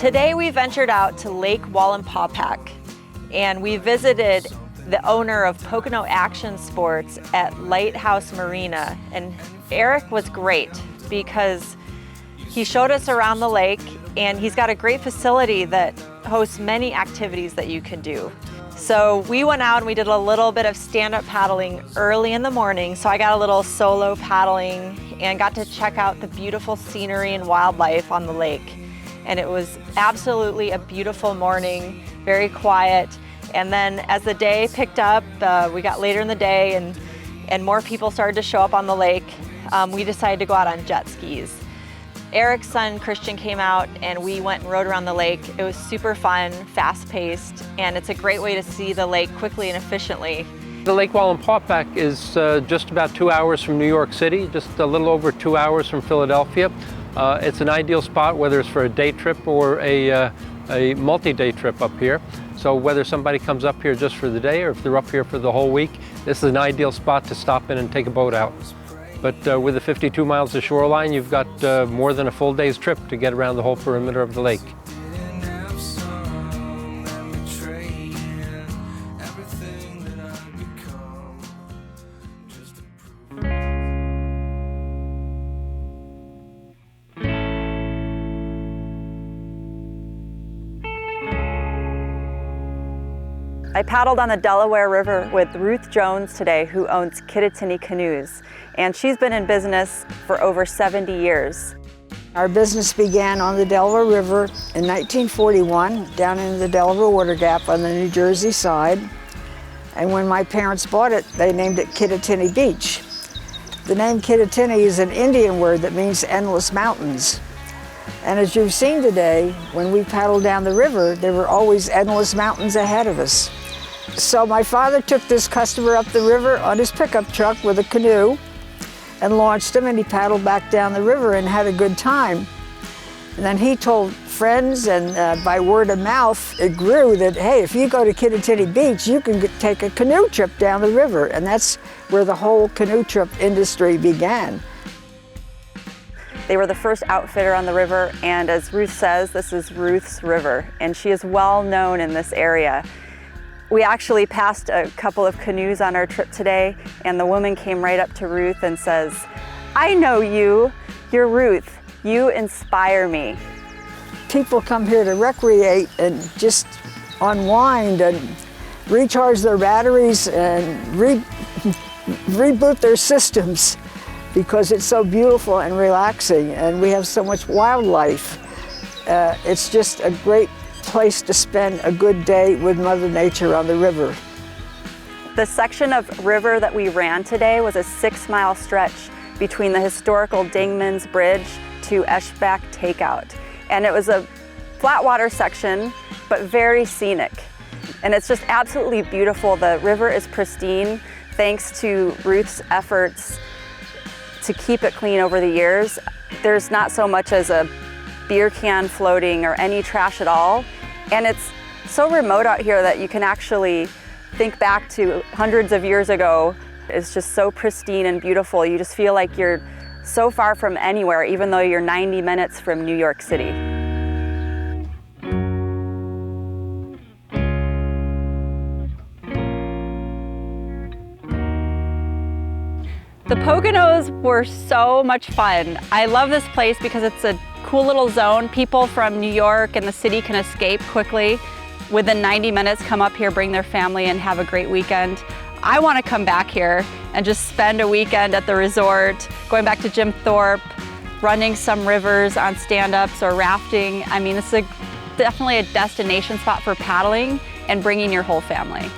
Today we ventured out to Lake Wallenpaupack and we visited the owner of Pocono Action Sports at Lighthouse Marina. And Eric was great because he showed us around the lake and he's got a great facility that hosts many activities that you can do. So we went out and we did a little bit of stand-up paddling early in the morning. So I got a little solo paddling and got to check out the beautiful scenery and wildlife on the lake. And it was absolutely a beautiful morning, very quiet. And then as the day picked up, we got later in the day and more people started to show up on the lake. We decided to go out on jet skis. Eric's son, Christian, came out and we went and rode around the lake. It was super fun, fast-paced, and it's a great way to see the lake quickly and efficiently. The Lake Wallenpaupack is just about 2 hours from New York City, just a little over 2 hours from Philadelphia. It's an ideal spot whether it's for a day trip or a multi-day trip up here. So whether somebody comes up here just for the day or if they're up here for the whole week, this is an ideal spot to stop in and take a boat out. But with the 52 miles of shoreline, you've got more than a full day's trip to get around the whole perimeter of the lake. I paddled on the Delaware River with Ruth Jones today, who owns Kittatinny Canoes, and she's been in business for over 70 years. Our business began on the Delaware River in 1941, down in the Delaware Water Gap on the New Jersey side. And when my parents bought it, they named it Kittatinny Beach. The name Kittatinny is an Indian word that means endless mountains. And as you've seen today, when we paddled down the river, there were always endless mountains ahead of us. So my father took this customer up the river on his pickup truck with a canoe and launched him, and he paddled back down the river and had a good time. And then he told friends, and by word of mouth, it grew that, hey, if you go to Kittatinny Beach, you can take a canoe trip down the river. And that's where the whole canoe trip industry began. They were the first outfitter on the river, and as Ruth says, this is Ruth's river, and she is well known in this area. We actually passed a couple of canoes on our trip today, and the woman came right up to Ruth and says, "I know you, you're Ruth, you inspire me." People come here to recreate and just unwind and recharge their batteries and reboot their systems, because it's so beautiful and relaxing, and we have so much wildlife. It's just a great place to spend a good day with Mother Nature on the river. The section of river that we ran today was a 6-mile stretch between the historical Dingman's Bridge to Eschbach Takeout. And it was a flat water section, but very scenic. And it's just absolutely beautiful. The river is pristine thanks to Ruth's efforts to keep it clean over the years. There's not so much as a beer can floating or any trash at all. And it's so remote out here that you can actually think back to hundreds of years ago. It's just so pristine and beautiful. You just feel like you're so far from anywhere, even though you're 90 minutes from New York City. The Poconos were so much fun. I love this place because it's a cool little zone. People from New York and the city can escape quickly. Within 90 minutes, come up here, bring their family, and have a great weekend. I want to come back here and just spend a weekend at the resort, going back to Jim Thorpe, running some rivers on stand-ups or rafting. I mean, it's definitely a destination spot for paddling and bringing your whole family.